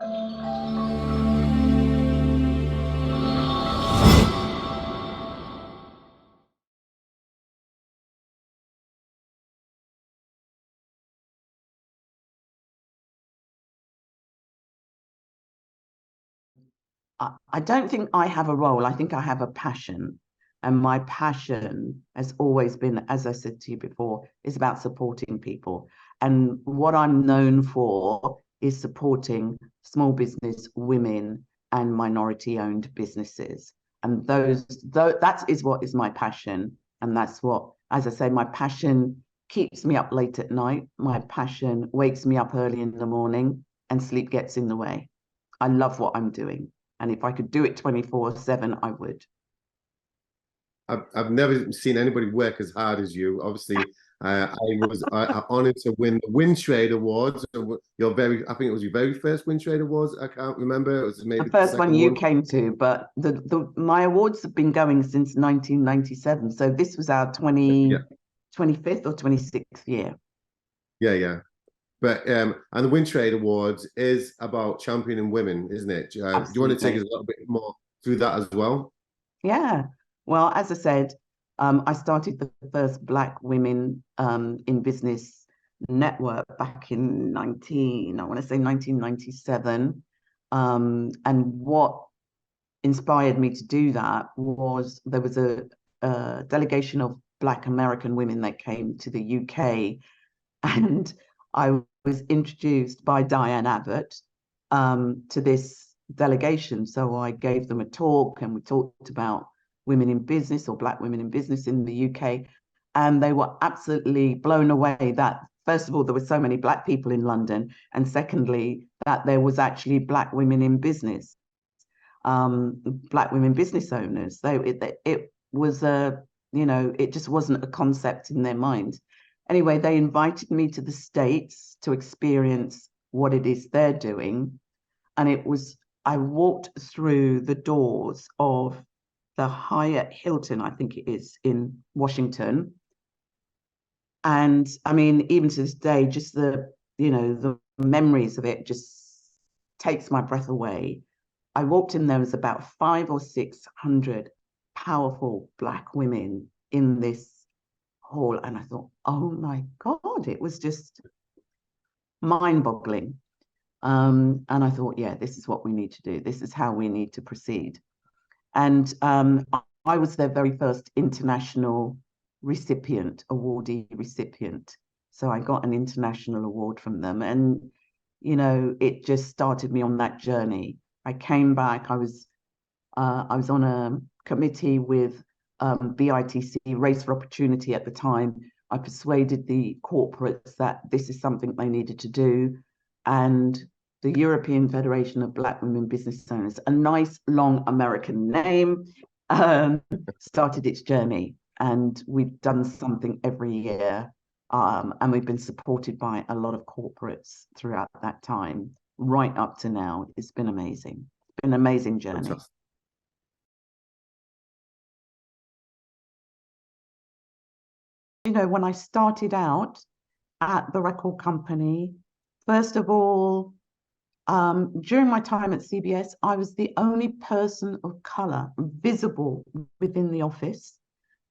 I don't think I have a role. I think I have a passion. And my passion has always been, as I said to you before, is about supporting people. And what I'm known for is supporting small business, women, and minority owned businesses. And that is what is my passion. And that's what, as I say, my passion keeps me up late at night. My passion wakes me up early in the morning, and sleep gets in the way. I love what I'm doing. And if I could do it 24/7, I would. I've never seen anybody work as hard as you. Obviously, I was honored to win the Win Trade Awards. I think it was your very first Win Trade Awards. I can't remember. It was maybe the first one you came to, but my awards have been going since 1997. So this was our 25th or 26th year. Yeah. But and the Win Trade Awards is about championing women, isn't it? Do you want to take us a little bit more through that as well? Yeah. Well, as I said, I started the first Black Women in Business network back in 1997. And what inspired me to do that was there was a delegation of Black American women that came to the UK, and I was introduced by Diane Abbott to this delegation. So I gave them a talk, and we talked about women in business, or Black women in business in the UK. And they were absolutely blown away that, first of all, there were so many Black people in London. And secondly, that there was actually Black women in business, Black women business owners. So it was it just wasn't a concept in their mind. Anyway, they invited me to the States to experience what it is they're doing. And I walked through the doors of the Hyatt Hilton, I think it is, in Washington. And I mean, even to this day, just the memories of it just takes my breath away. I walked in, there was about 500 or 600 powerful Black women in this hall. And I thought, oh my God, it was just mind-boggling. And I thought, yeah, this is what we need to do. This is how we need to proceed. And I was their very first international awardee recipient. So I got an international award from them. And, it just started me on that journey. I came back, I was on a committee with BITC, Race for Opportunity at the time. I persuaded the corporates that this is something they needed to do. And the European Federation of Black Women Business Owners, a nice long American name, started its journey. And we've done something every year. And we've been supported by a lot of corporates throughout that time, right up to now. It's been amazing. It's been an amazing journey. Fantastic. When I started out at the record company, first of all, during my time at CBS, I was the only person of color visible within the office.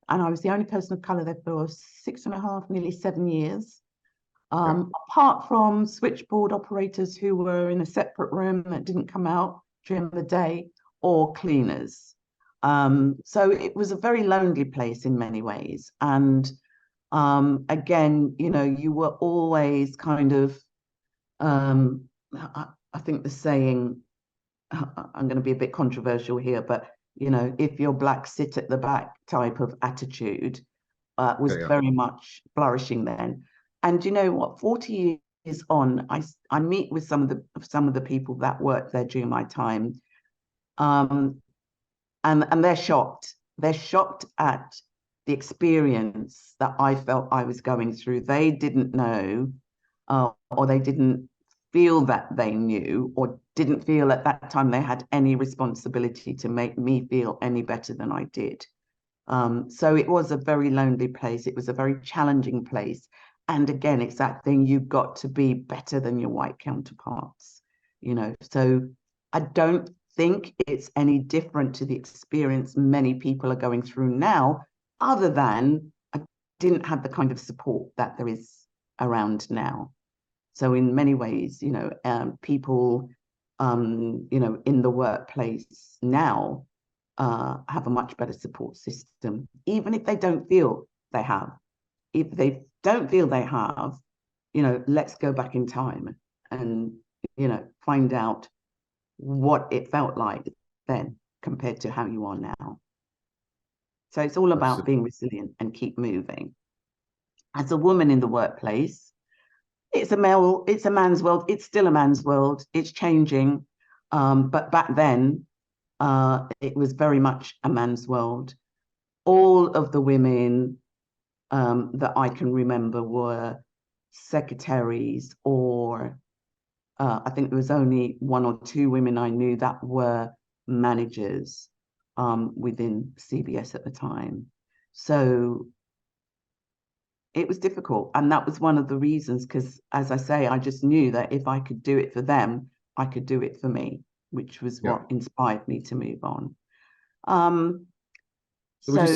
And I was the only person of color there for 6.5, nearly 7 years. Apart from switchboard operators who were in a separate room that didn't come out during the day, or cleaners. So it was a very lonely place in many ways. And again, you were always kind of, I think the saying, I'm going to be a bit controversial here, but if you're Black, sit at the back type of attitude was very much flourishing then. And you know what, 40 years on, I meet with some of the people that worked there during my time, and they're shocked. They're shocked at the experience that I felt I was going through. They didn't know, or they didn't feel that they knew, or didn't feel at that time they had any responsibility to make me feel any better than I did. So it was a very lonely place. It was a very challenging place. And again, it's that thing, you've got to be better than your white counterparts. you know. So I don't think it's any different to the experience many people are going through now, other than I didn't have the kind of support that there is around now. So in many ways, you know, people, you know, in the workplace now have a much better support system, even if they don't feel they have. If they don't feel they have, you know, let's go back in time and, you know, find out what it felt like then compared to how you are now. So it's all about being resilient and keep moving. As a woman in the workplace, it's a man's world. It's still a man's world. It's changing. But back then, it was very much a man's world. All of the women that I can remember were secretaries, or I think there was only one or two women I knew that were managers within CBS at the time. So it was difficult. And that was one of the reasons, because as I say, I just knew that if I could do it for them, I could do it for me, which was what inspired me to move on. So would you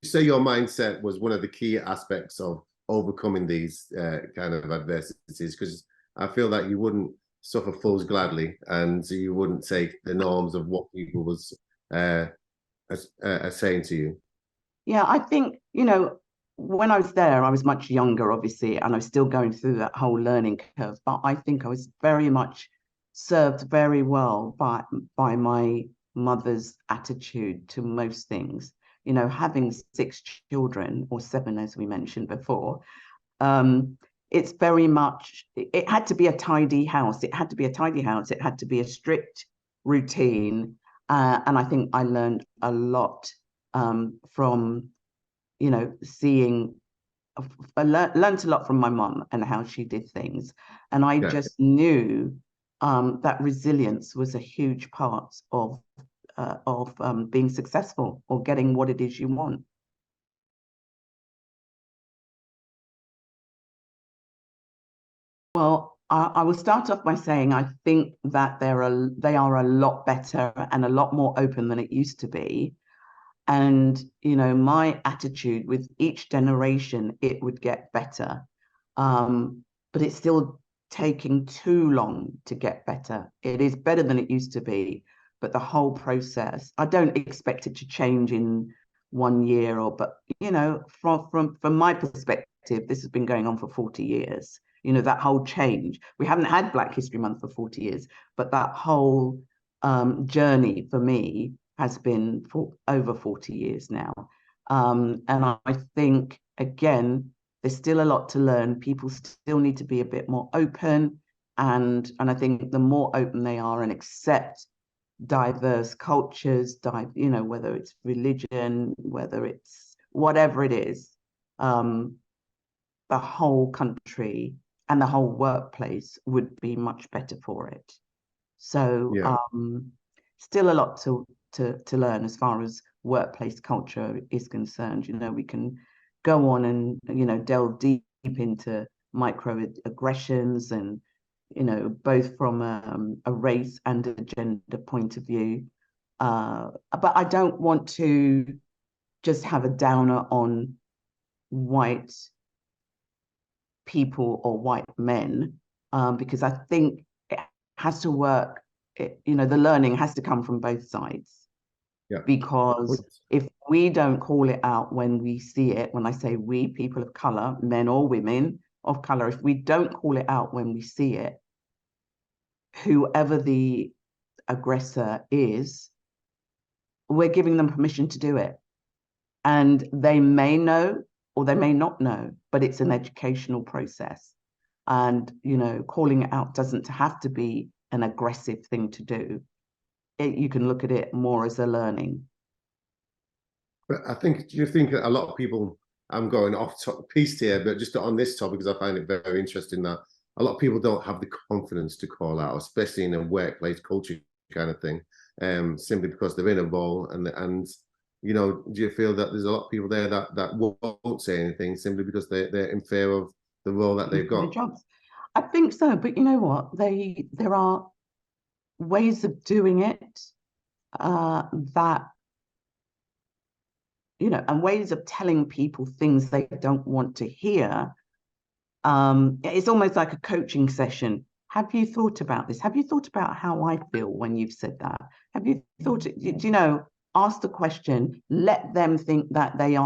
say your mindset was one of the key aspects of overcoming these kind of adversities? Because I feel that you wouldn't suffer fools gladly, and you wouldn't take the norms of what people was saying to you. Yeah, I think, you know, when I was there, I was much younger, obviously, and I was still going through that whole learning curve. But I think I was very much served very well by my mother's attitude to most things. You know, having 6 children, or 7, as we mentioned before, it's very much, it had to be a tidy house. It had to be a tidy house. It had to be a strict routine. And I think I learned a lot from, you know, seeing, I learned a lot from my mom and how she did things. And I just knew that resilience was a huge part of being successful or getting what it is you want. Well, I will start off by saying I think that they are a lot better and a lot more open than it used to be. And, you know, my attitude with each generation, it would get better. But it's still taking too long to get better. It is better than it used to be, but the whole process, I don't expect it to change in 1 year, but, you know, from my perspective, this has been going on for 40 years. You know, that whole change. We haven't had Black History Month for 40 years, but that whole journey for me has been for over 40 years now. And I think, again, there's still a lot to learn. People still need to be a bit more open. And I think the more open they are and accept diverse cultures, you know, whether it's religion, whether it's whatever it is, the whole country and the whole workplace would be much better for it. So still a lot to learn as far as workplace culture is concerned. You know, we can go on and, you know, delve deep into microaggressions and, you know, both from a race and a gender point of view. But I don't want to just have a downer on white people or white men, because I think it has to work. You know, the learning has to come from both sides. Because if we don't call it out when we see it, when I say we, people of color, men or women of color, if we don't call it out when we see it, whoever the aggressor is, we're giving them permission to do it. And they may know or they may not know, but it's an educational process. And, you know, calling it out doesn't have to be an aggressive thing to do. You can look at it more as a learning. But I think, do you think a lot of people, I'm going off piece here, but just on this topic, because I find it very interesting that a lot of people don't have the confidence to call out, especially in a workplace culture kind of thing, simply because they're in a role and you know, do you feel that there's a lot of people there that won't say anything simply because they're in fear of the role that they've got? Jobs. I think so, but you know what? There are ways of doing it that, and ways of telling people things they don't want to hear. It's almost like a coaching session. Have you thought about this? Have you thought about how I feel when you've said that? Have you thought, ask the question, let them think that they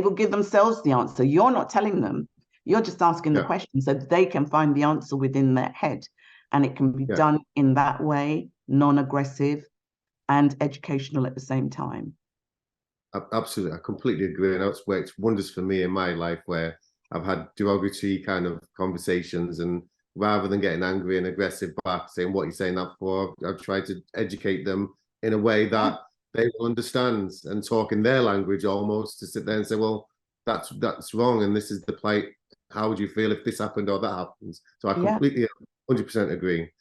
will give themselves the answer. You're not telling them, you're just asking the question so they can find the answer within their head. And it can be done in that way, non-aggressive and educational at the same time. Absolutely, I completely agree. And that's worked wonders for me in my life, where I've had derogatory kind of conversations, and rather than getting angry and aggressive back, saying, what are you saying that for? I've tried to educate them in a way that they will understand and talk in their language, almost, to sit there and say, well, that's wrong, and this is the plight. How would you feel if this happened or that happens? So I completely 100% agree.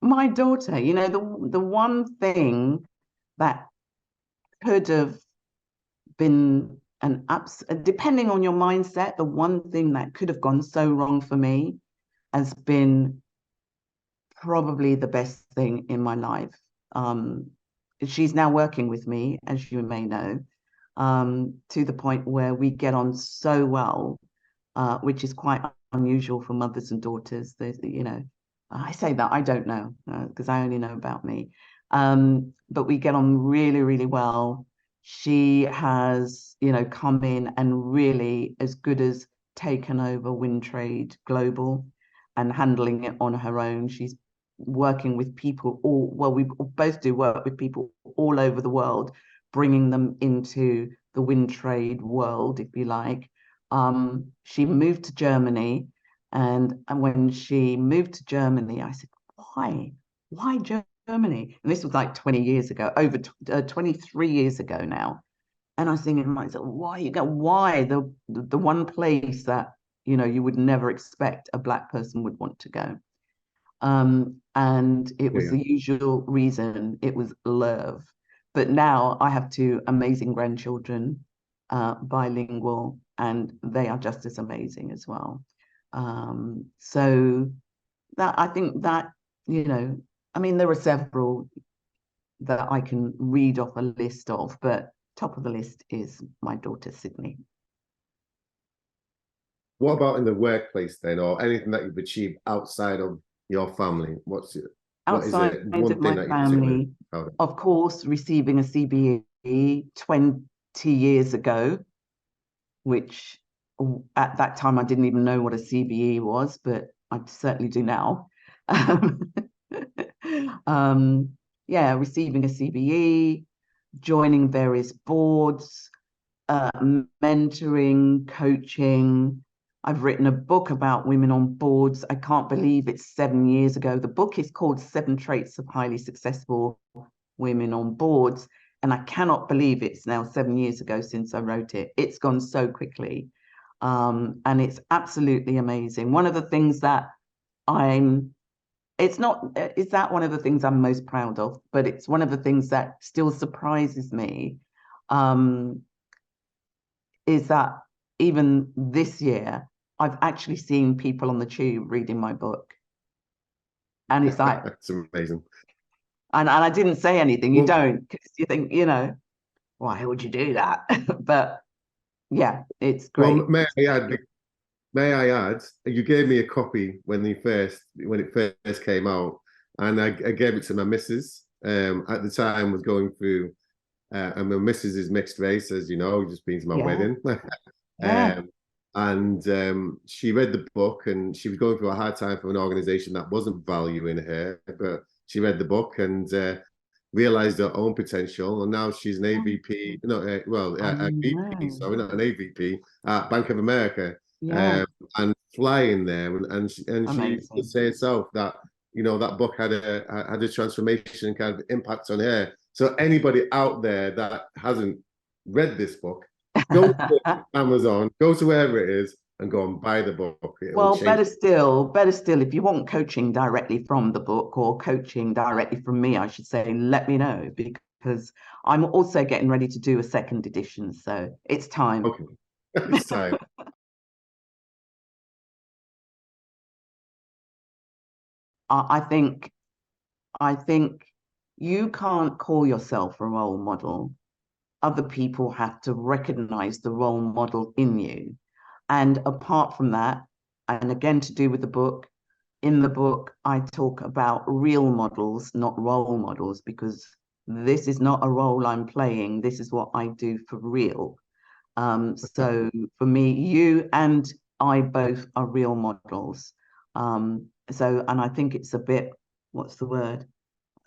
My daughter, the one thing that could have been depending on your mindset, the one thing that could have gone so wrong for me has been probably the best thing in my life. She's now working with me, as you may know, to the point where we get on so well, which is quite unusual for mothers and daughters. I say that, I don't know, because I only know about me. But we get on really, really well. She has, come in and really as good as taken over Wintrade Global and handling it on her own. She's working with people we both do work with people all over the world, bringing them into the Wintrade world, if you like. She moved to Germany, and when she moved to Germany, I said, why Germany? And this was like 20 years ago, over 23 years ago now. And I was thinking to myself, why the one place that you would never expect a Black person would want to go. And it was the usual reason. It was love. But now I have two amazing grandchildren, bilingual, and they are just as amazing as well. So that, I think that, there are several that I can read off a list of, but top of the list is my daughter, Sydney. What about in the workplace then, or anything that you've achieved outside of your family? What is it? One of my family, of course, receiving a CBE 20 years ago, which at that time I didn't even know what a CBE was, but I certainly do now. Receiving a CBE, joining various boards, mentoring, coaching. I've written a book about women on boards. I can't believe it's 7 years ago. The book is called 7 Traits of Highly Successful Women on Boards. And I cannot believe it's now 7 years ago since I wrote it. It's gone so quickly. And it's absolutely amazing. One of the things that is that one of the things I'm most proud of, but it's one of the things that still surprises me, is that even this year, I've actually seen people on the tube reading my book. And it's like, it's amazing. And I didn't say anything. You don't, because you think, why would you do that? But yeah, it's great. Well, may I add, you gave me a copy when it first came out, and I gave it to my missus. At the time, was going through, and my missus is mixed race, as you know, just been to my wedding. And she read the book, and she was going through a hard time for an organization that wasn't valuing her, but she read the book and realized her own potential, and now she's an AVP, a VP, sorry, not an AVP, at Bank of America, and flying there, and she would say herself that that book had a transformation and kind of impact on her. So anybody out there that hasn't read this book, go to Amazon, go to wherever it is, and go and buy the book. Well, better still, if you want coaching directly from the book, or coaching directly from me, I should say, let me know, because I'm also getting ready to do a second edition, so it's time. Okay, it's time. I think you can't call yourself a role model. Other people have to recognize the role model in you. And apart from that, and again to do with the book, in the book, I talk about real models, not role models, because this is not a role I'm playing. This is what I do for real. So for me, you and I both are real models. And I think it's a bit, what's the word?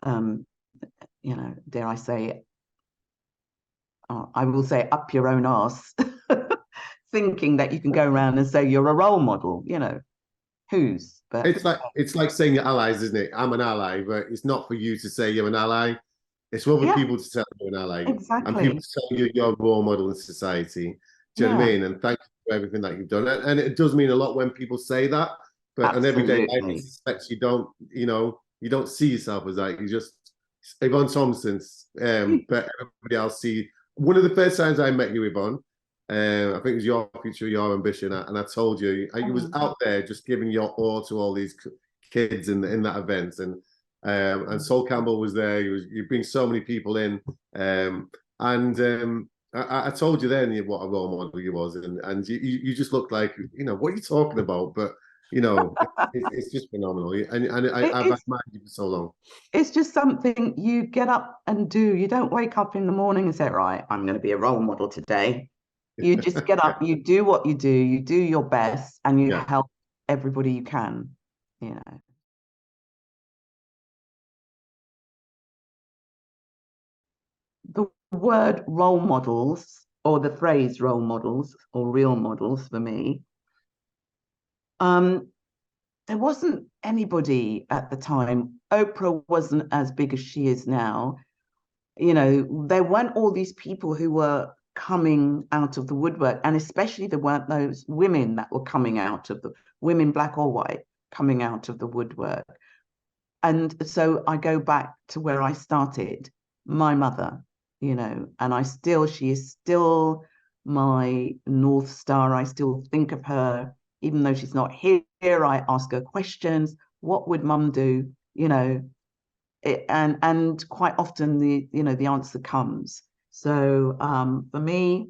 Dare I say, I will say up your own arse, thinking that you can go around and say you're a role model, whose, but It's like saying you're allies, isn't it? I'm an ally, but it's not for you to say you're an ally. It's for other yeah, people to tell you're an ally, and people exactly. to tell you you're a role model in society. Do you know what I Yeah, mean? And thank you for everything that you've done. And it does mean a lot when people say that. But on everyday life, I absolutely. suspect you don't see yourself as that. You just Yvonne Thompson. But everybody else see. One of the first times I met you, Yvonne, I think it was your future, your ambition, and I told you you was out there just giving your all to all these kids in that event, and Sol Campbell was there. You bring so many people in, and I told you then what a role model you was, and you just looked like what are you talking about, but it's just phenomenal, and I've It's admired you for so long. it's just something you get up and do. You don't wake up in the morning and say, right, I'm going to be a role model today. You just get up, you do what you do your best, and you Yeah. help everybody you can, you know. The word role models, or the phrase role models or real models for me, um, there wasn't anybody at the time. Oprah wasn't as big as she is now. There weren't all these people who were coming out of the woodwork, and especially there weren't those women that were coming out of the women, black or white, coming out of the woodwork. And so I go back to where I started, my mother, and she is still my North Star. I still think of her, even though she's not here. I ask her questions. What would mum do? And quite often the answer comes. So for me,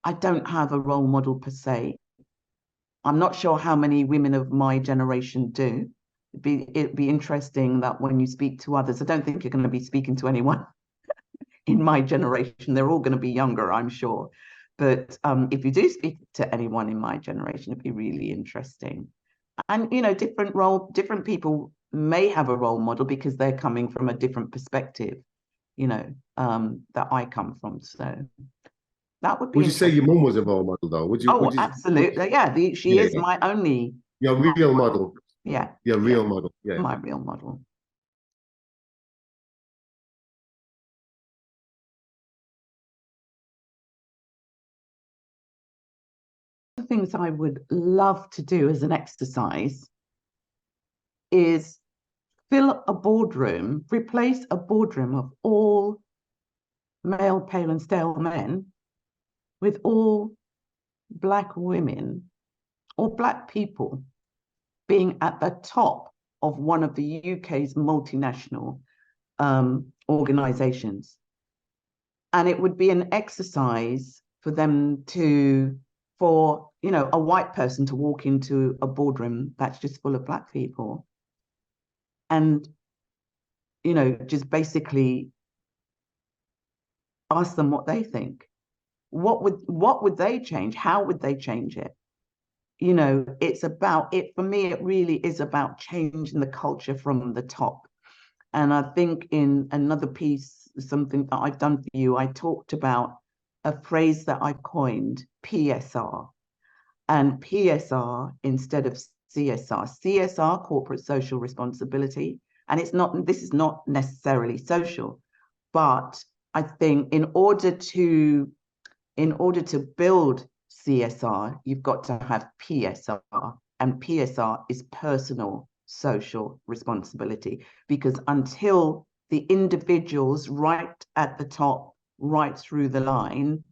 I don't have a role model per se. I'm not sure how many women of my generation do. It'd be interesting that when you speak to others, I don't think you're going to be speaking to anyone in my generation. They're all going to be younger, I'm sure. But if you do speak to anyone in my generation, it'd be really interesting. And different people may have a role model because they're coming from a different perspective, that I come from. So that would be Would you say your interesting. mum was a role model though? Oh, absolutely. Yeah, she Yeah, is my only your role real model. model? Yeah, Your yeah, real model? Yeah. my real model. The things I would love to do as an exercise is fill a boardroom, replace a boardroom of all male, pale, and stale men with all Black women or Black people being at the top of one of the UK's multinational organizations. And it would be an exercise for them for a white person to walk into a boardroom that's just full of Black people and, just basically ask them what they think. What would they change? How would they change it? It's about it for me. It really is about changing the culture from the top. And I think in another piece, something that I've done for you, I talked about a phrase that I coined, PSR, and PSR instead of CSR. CSR, corporate social responsibility, and this is not necessarily social, but I think in order to build CSR, you've got to have PSR, and PSR is personal social responsibility, because until the individuals right at the top, right through the line,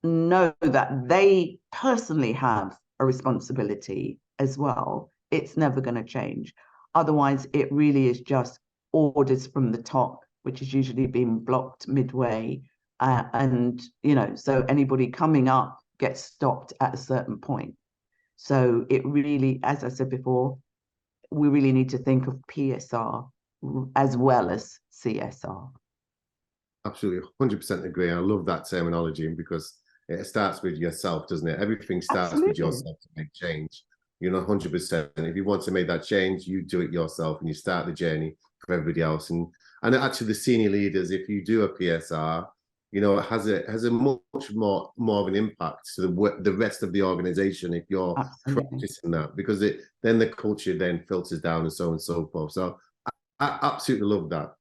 know that they personally have a responsibility as well. It's never going to change. Otherwise, it really is just orders from the top, which is usually being blocked midway. And, so anybody coming up gets stopped at a certain point. So it really, as I said before, we really need to think of PSR as well as CSR. Absolutely, 100% agree. I love that terminology because it starts with yourself, doesn't it? Everything starts Absolutely. with yourself to make change. 100%. If you want to make that change, you do it yourself and you start the journey for everybody else. And actually, the senior leaders, if you do a PSR, it has a much more of an impact to the rest of the organization if you're practicing that, because then the culture then filters down and so on and so forth. So I absolutely love that.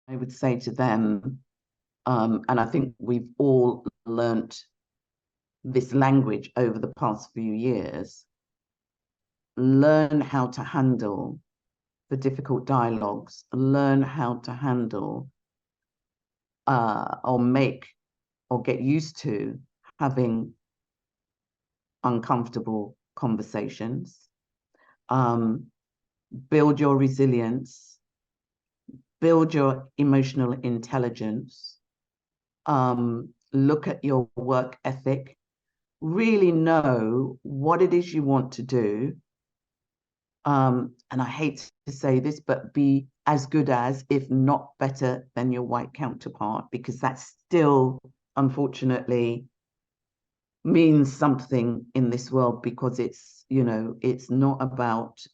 I would say to them, and I think we've all learnt this language over the past few years, learn how to handle the difficult dialogues, learn how to handle or get used to having uncomfortable conversations, build your resilience, build your emotional intelligence, look at your work ethic, really know what it is you want to do. And I hate to say this, but be as good as, if not better than, your white counterpart, because that still, unfortunately, means something in this world, because it's, it's not about,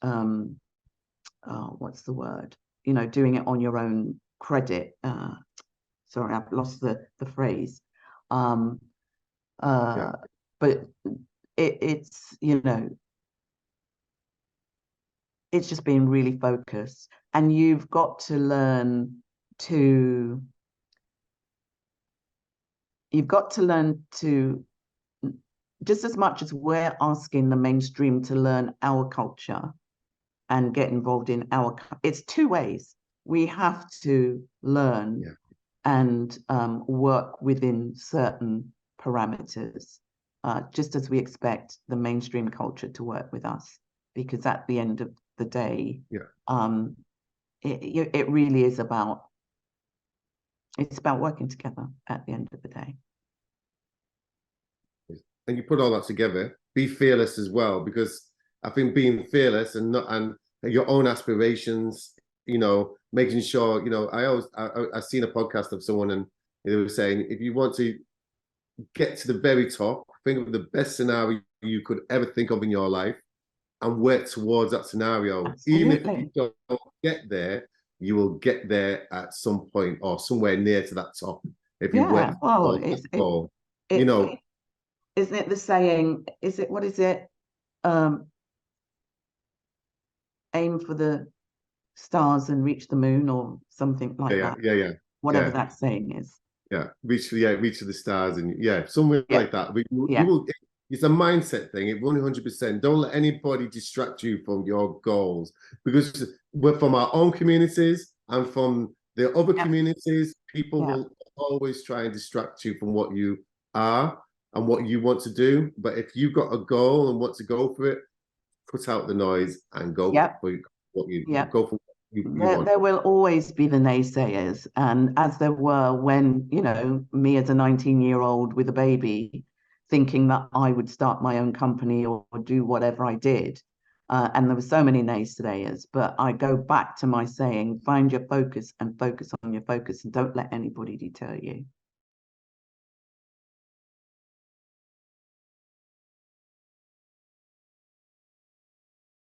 what's the word? Doing it on your own credit. Sorry, I've lost the phrase. Yeah. But it's, it's just being really focused, and you've got to learn to just as much as we're asking the mainstream to learn our culture and get involved in it's two ways. We have to learn and work within certain parameters, just as we expect the mainstream culture to work with us, because at the end of the day, it really is about working together at the end of the day. And you put all that together, be fearless as well, because I think being fearless and your own aspirations, making sure, I've seen a podcast of someone and they were saying, if you want to get to the very top, think of the best scenario you could ever think of in your life and work towards that scenario. Absolutely. Even if you don't get there, you will get there at some point or somewhere near to that top. If you work towards that goal, isn't it the saying? What is it? Aim for the stars and reach the moon, or something like that. Yeah. Whatever that saying is. Yeah, reach to the stars, and somewhere like that. But you will. It's a mindset thing. 100%. Don't let anybody distract you from your goals, because we're from our own communities and from the other communities. People will always try and distract you from what you are and what you want to do. But if you've got a goal and want to go for it, put out the noise and go for what you go for. There will always be the naysayers, and as there were when, me as a 19-year-old with a baby, thinking that I would start my own company or do whatever I did. And there were so many naysayers, but I go back to my saying, find your focus and focus on your focus, and don't let anybody deter you.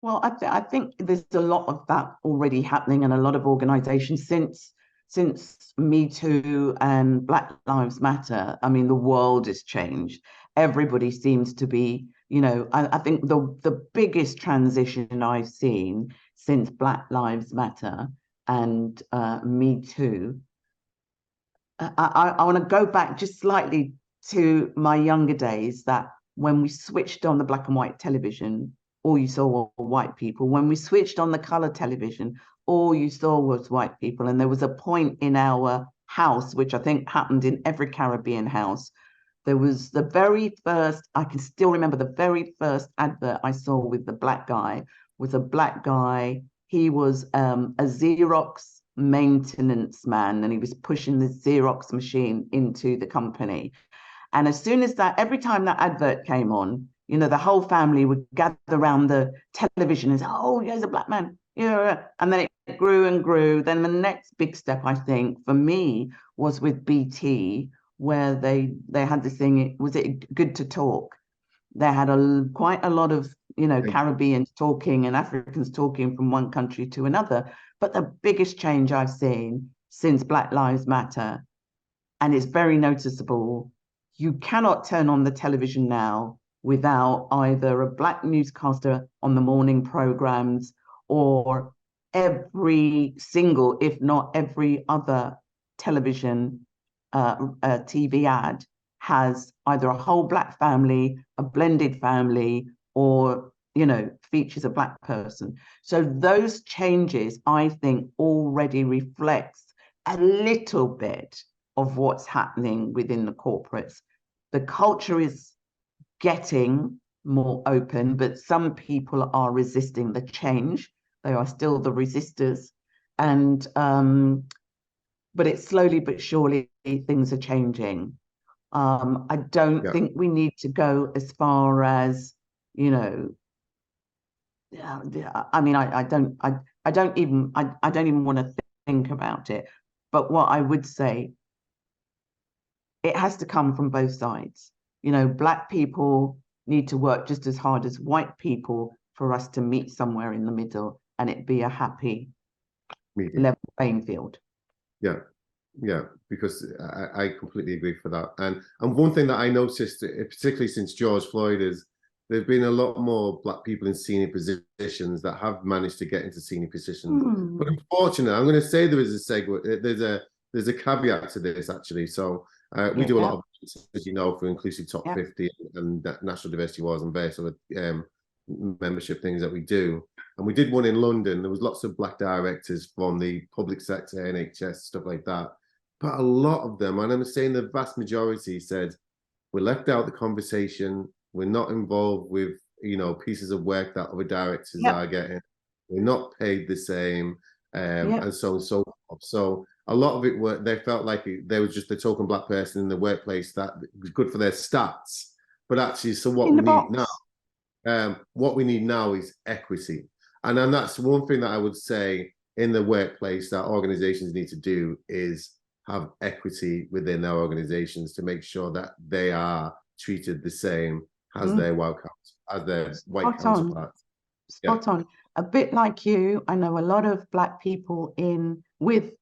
Well, I think there's a lot of that already happening, and a lot of organizations since Me Too and Black Lives Matter. I mean, the world has changed. Everybody seems to be, I think the biggest transition I've seen since Black Lives Matter and Me Too. I want to go back just slightly to my younger days, that when we switched on the black and white television, all you saw were white people. When we switched on the color television, all you saw was white people. And there was a point in our house, which I think happened in every Caribbean house. There was the very first, I can still remember the very first advert I saw with the black guy was a black guy. He was a Xerox maintenance man, and he was pushing the Xerox machine into the company. And as soon as that, every time that advert came on, you know, the whole family would gather around the television and say, oh, here's a black man. Yeah. And then it grew and grew. Then the next big step, I think, for me was with BT, where they had this thing, was it Good to Talk? They had quite a lot of, you know, Caribbeans talking and Africans talking from one country to another. But the biggest change I've seen since Black Lives Matter, and it's very noticeable, you cannot turn on the television now without either a black newscaster on the morning programs, or every single, if not every other television TV ad has either a whole black family, a blended family, or, you know, features a black person. So those changes, I think, already reflects a little bit of what's happening within the corporates. The culture is getting more open, but some people are resisting the change. They are still the resistors. And but it's slowly but surely things are changing. I don't think we need to go as far as, you know, I mean, I don't even want to think about it. But what I would say, it has to come from both sides. You know, black people need to work just as hard as white people for us to meet somewhere in the middle and it be a happy level playing field. Yeah, because I completely agree for that. And one thing that I noticed, particularly since George Floyd, is there've been a lot more black people in senior positions that have managed to get into senior positions. But unfortunately, I'm going to say there is a segue. There's a caveat to this, actually. So we do a lot of, as you know, for Inclusive Top 50 and National Diversity Awards and various other membership things that we do. And we did one in London. There was lots of black directors from the public sector, NHS, stuff like that. But a lot of them, and I'm saying the vast majority, said, we're left out of the conversation. We're not involved with, you know, pieces of work that other directors are getting. We're not paid the same, and so on and so forth. So a lot of it they felt like they were just the token black person in the workplace that was good for their stats. But actually, so what we need now, is equity. And then that's one thing that I would say in the workplace that organizations need to do is have equity within their organizations to make sure that they are treated the same as their white counterparts. Spot on. A bit like you, I know a lot of black people with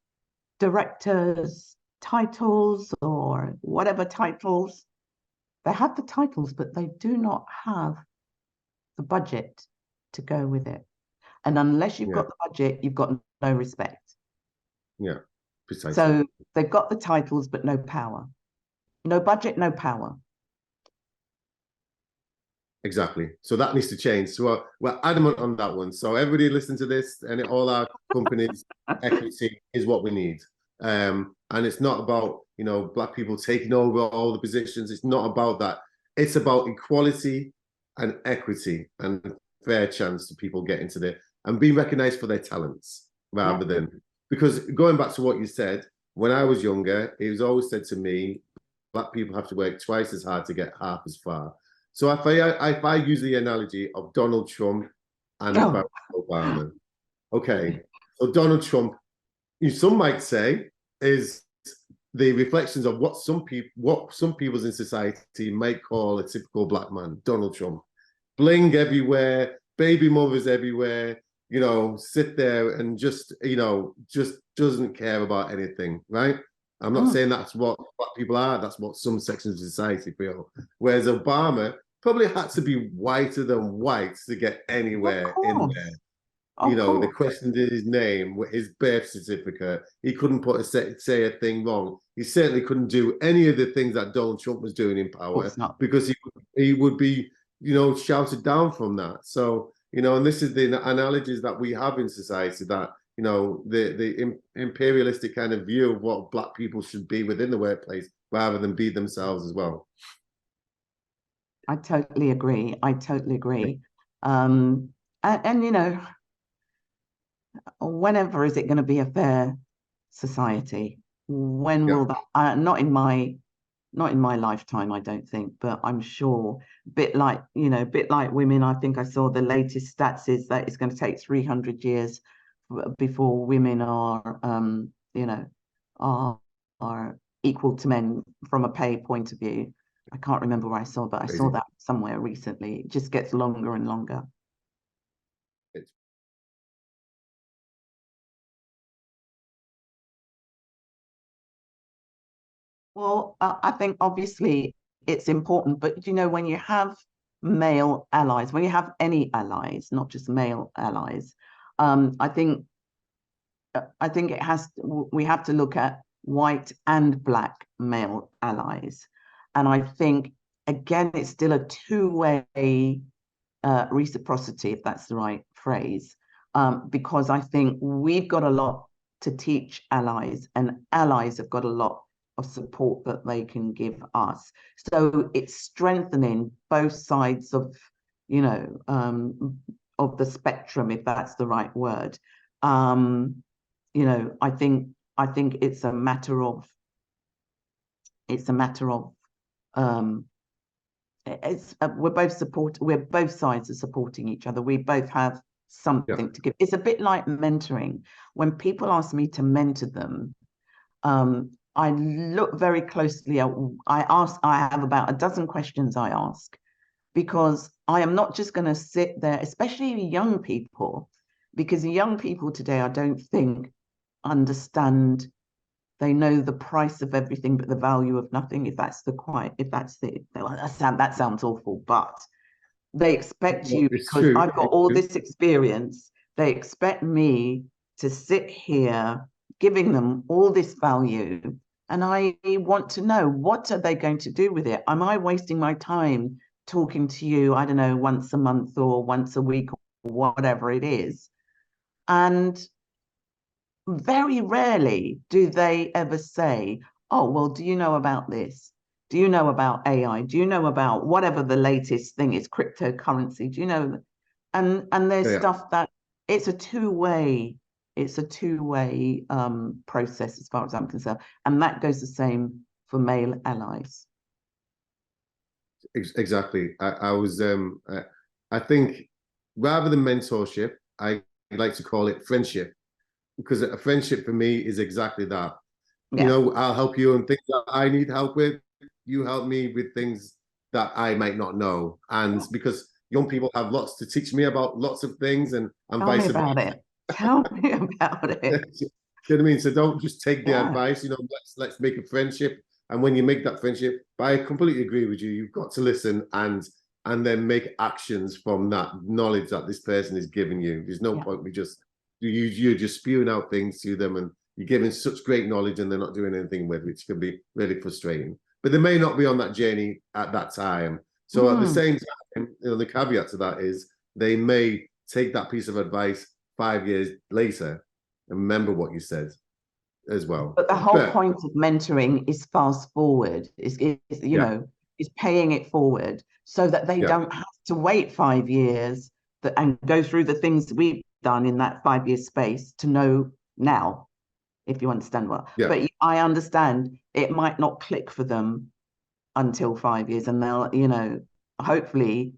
directors' titles or whatever titles. They have the titles, but they do not have the budget to go with it. And unless you've got the budget, you've got no respect. Yeah, precisely. So they've got the titles, but no power. No budget, no power. Exactly. So that needs to change. So we're adamant on that one. So everybody listen to this, and all our companies, equity is what we need. And it's not about, you know, black people taking over all the positions. It's not about that. It's about equality and equity and fair chance to people get into there and being recognized for their talents rather than, because going back to what you said, when I was younger, it was always said to me, black people have to work twice as hard to get half as far. So if I use the analogy of Donald Trump and Barack Obama, okay, so Donald Trump, some might say, is the reflections of what some people in society might call a typical black man. Donald Trump, bling everywhere, baby mothers everywhere, you know, sit there and just doesn't care about anything, right? I'm not saying that's what black people are. That's what some sections of society feel. Whereas Obama probably had to be whiter than white to get anywhere in there. You know, they questioned his name, his birth certificate. He couldn't say a thing wrong. He certainly couldn't do any of the things that Donald Trump was doing in power because he would be, shouted down from that. So, and this is the analogies that we have in society, that, the imperialistic kind of view of what Black people should be within the workplace rather than be themselves as well. I totally agree. I totally agree. And whenever is it going to be a fair society? When will that? Not in my lifetime, I don't think, but I'm sure. Bit like women. I think I saw the latest stats is that it's going to take 300 years before women are, are equal to men from a pay point of view. I can't remember where I saw, but I saw that somewhere recently. It just gets longer and longer. Well, I think obviously it's important, but when you have male allies, when you have any allies, not just male allies, I think we have to look at white and Black male allies, and I think again it's still a two-way reciprocity, if that's the right phrase, because I think we've got a lot to teach allies, and allies have got a lot of support that they can give us. So it's strengthening both sides of, of the spectrum, if that's the right word. I think it's a matter of we're both sides are supporting each other. We both have something to give. It's a bit like mentoring. When people ask me to mentor them, I look very closely at, I have about a dozen questions I ask, because I am not just going to sit there, especially young people, because young people today, I don't think understand. They know the price of everything but the value of nothing. That sounds awful, but they expect you, because true. I've got all this experience. They expect me to sit here giving them all this value, and I want to know, what are they going to do with it? Am I wasting my time talking to you, I don't know, once a month or once a week or whatever it is? And very rarely do they ever say, oh, well, do you know about this? Do you know about AI? Do you know about whatever the latest thing is, cryptocurrency? Do you know? And there's stuff that it's a two-way process as far as I'm concerned. And that goes the same for male allies. Exactly. I think rather than mentorship, I like to call it friendship, because a friendship for me is exactly that. I'll help you on things that I need help with. You help me with things that I might not know. And because young people have lots to teach me about lots of things, and vice versa. Tell me about it. You know what I mean? So don't just take the advice, let's make a friendship. And when you make that friendship, I completely agree with you. You've got to listen and then make actions from that knowledge that this person is giving you. There's no point we just you're just spewing out things to them, and you're giving such great knowledge and they're not doing anything with it, which can be really frustrating. But they may not be on that journey at that time. So at the same time, the caveat to that is they may take that piece of advice 5 years later and remember what you said as well. But the whole point of mentoring is fast forward, is paying it forward, so that they don't have to wait 5 years and go through the things we've done in that 5 year space to know now, if you understand what. But I understand it might not click for them until 5 years, and they'll, hopefully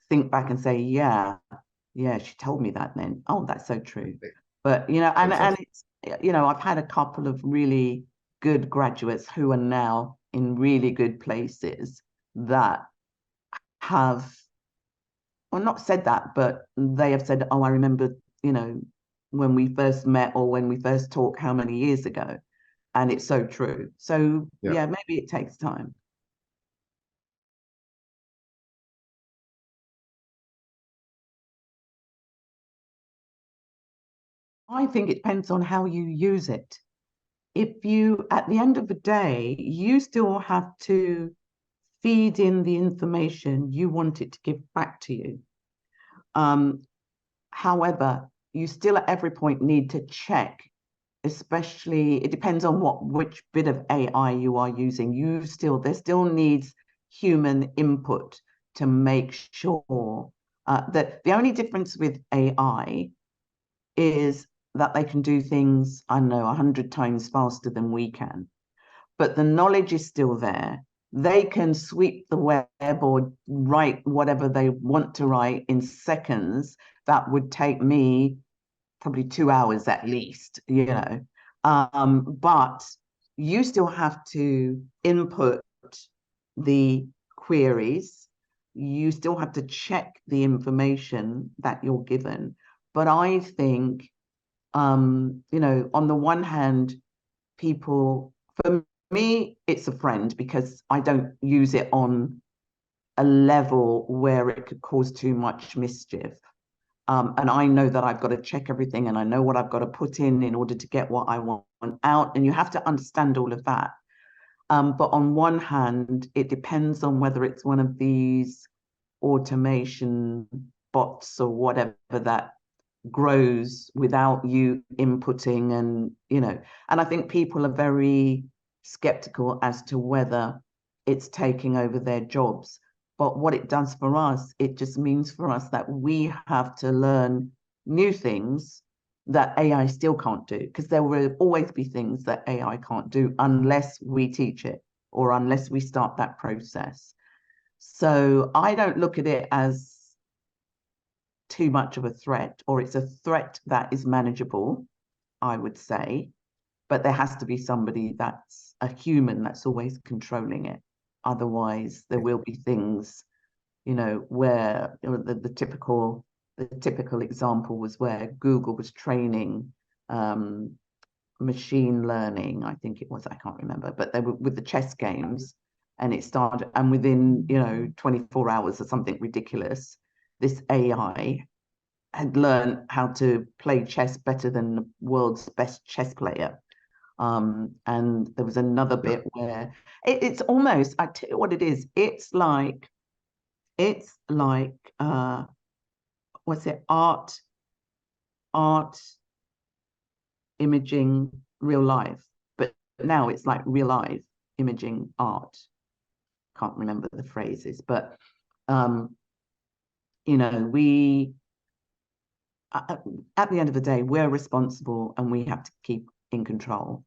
think back and say, yeah, she told me that then. Oh, that's so true. But, and it's, I've had a couple of really good graduates who are now in really good places that have, well, not said that, but they have said, oh, I remember, when we first met or when we first talked how many years ago. And it's so true. So, maybe it takes time. I think it depends on how you use it. If you, at the end of the day, you still have to feed in the information you want it to give back to you. However, you still at every point need to check, especially, it depends on which bit of AI you are using. There still needs human input to make sure that the only difference with AI is that they can do things, I don't know, 100 times faster than we can. But the knowledge is still there. They can sweep the web or write whatever they want to write in seconds. That would take me probably 2 hours at least, you know. But you still have to input the queries. You still have to check the information that you're given. But I think, you know, on the one hand, for me, it's a friend because I don't use it on a level where it could cause too much mischief. And I know that I've got to check everything and I know what I've got to put in order to get what I want out. And you have to understand all of that. But on one hand, it depends on whether it's one of these automation bots or whatever that grows without you inputting, and you know, and I think people are very skeptical as to whether it's taking over their jobs. But what it does for us, it just means for us that we have to learn new things that AI still can't do, because there will always be things that AI can't do unless we teach it or unless we start that process. So I don't look at it as too much of a threat, or it's a threat that is manageable, I would say, but there has to be somebody that's a human that's always controlling it. Otherwise, there will be things, you know, where the typical example was where Google was training machine learning, I think it was, I can't remember, but they were with the chess games, and it started, and within, you know, 24 hours or something ridiculous, this AI had learned how to play chess better than the world's best chess player. And there was another bit where it's almost, I tell you what it is, it's like what's it, art imaging real life, but now it's like real life imaging art. Can't remember the phrases, but you know, we at the end of the day, we're responsible and we have to keep in control.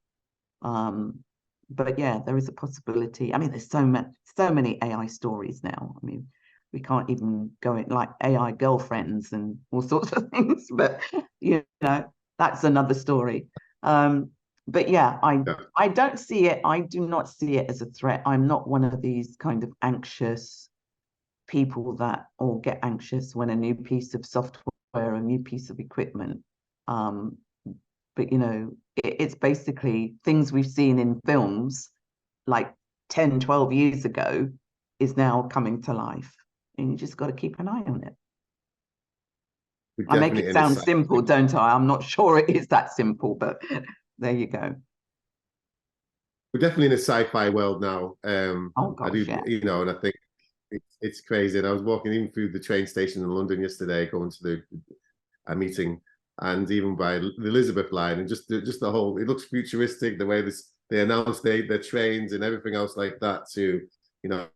But yeah, there is a possibility. I mean, there's so many AI stories now. I mean, we can't even go in like AI girlfriends and all sorts of things, but you know, that's another story. But yeah, I don't see it. I do not see it as a threat. I'm not one of these kind of anxious people that all get anxious when a new piece of software, a new piece of equipment. But you know, it's basically things we've seen in films like 10, 12 years ago is now coming to life. And you just got to keep an eye on it. I make it sound simple, don't I? I'm not sure it is that simple, but there you go. We're definitely in a sci-fi world now. Oh gosh, yeah. You know, and I think it's crazy. And I was walking even through the train station in London yesterday, going to a meeting, and even by the Elizabeth line, and just the whole, it looks futuristic, the way they announce their trains and everything else like that, to, you know,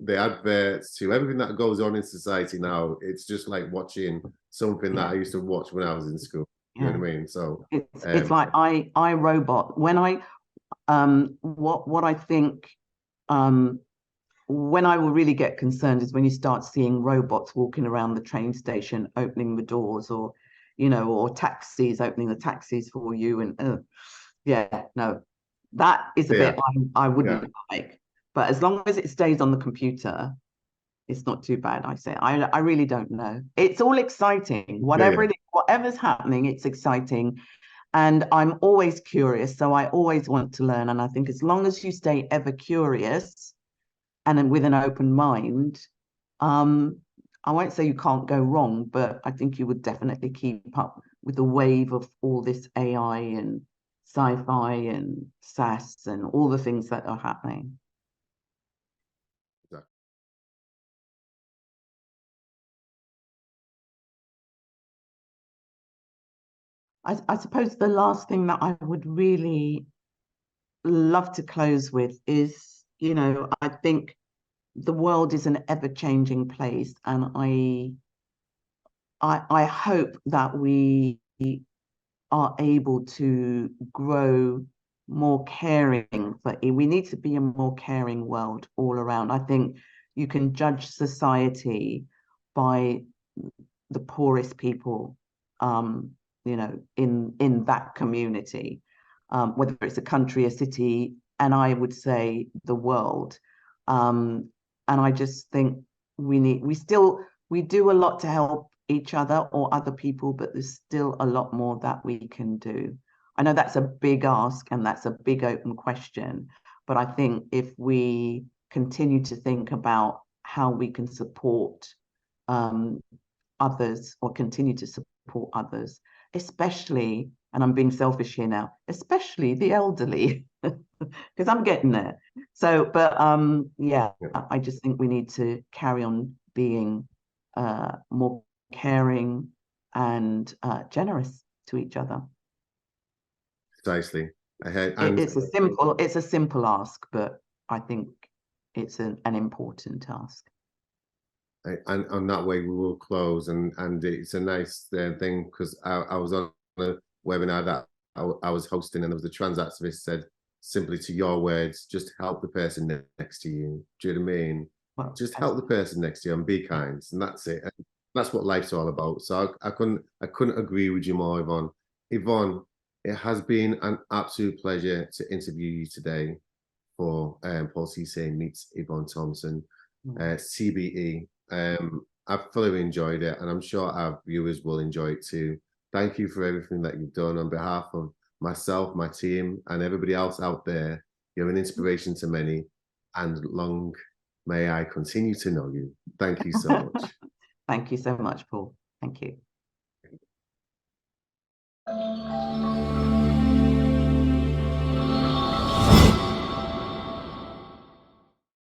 the adverts, to everything that goes on in society now. It's just like watching something that I used to watch when I was in school. You know what I mean? So it's like I Robot. When I what I think when I will really get concerned is when you start seeing robots walking around the train station opening the doors, or you know, or taxis opening the taxis for you, and yeah, no, that is a bit I wouldn't like. But as long as it stays on the computer, it's not too bad. I say I really don't know. It's all exciting. Whatever's happening, it's exciting. And I'm always curious, so I always want to learn. And I think as long as you stay ever curious and then with an open mind, I won't say you can't go wrong, but I think you would definitely keep up with the wave of all this AI and sci-fi and SaaS and all the things that are happening. Exactly. I suppose the last thing that I would really love to close with is, I think the world is an ever-changing place, and I hope that we are able to grow more caring. But we need to be a more caring world all around. I think you can judge society by the poorest people, in that community, whether it's a country, a city, and I would say the world. And I just think we do a lot to help each other or other people, but there's still a lot more that we can do. I know that's a big ask and that's a big open question, but I think if we continue to think about how we can support others or continue to support others, especially, and I'm being selfish here now, especially the elderly, because I'm getting there. So, but yeah, I just think we need to carry on being more caring and generous to each other. Precisely. It's a simple ask, but I think it's an important task. And on that way we will close, and it's a nice thing, because I was on a webinar that I was hosting, and there was a trans activist said, simply to your words, just help the person next to you. Do you know what I mean? Well, just help the person next to you and be kind, and that's it. And that's what life's all about. So I couldn't agree with you more, Yvonne. Yvonne, it has been an absolute pleasure to interview you today for Paul Sesay Meets Yvonne Thompson, CBE. I've thoroughly enjoyed it, and I'm sure our viewers will enjoy it too. Thank you for everything that you've done on behalf of myself, my team, and everybody else out there. You're an inspiration to many, and long may I continue to know you. Thank you so much. Thank you so much, Paul. Thank you.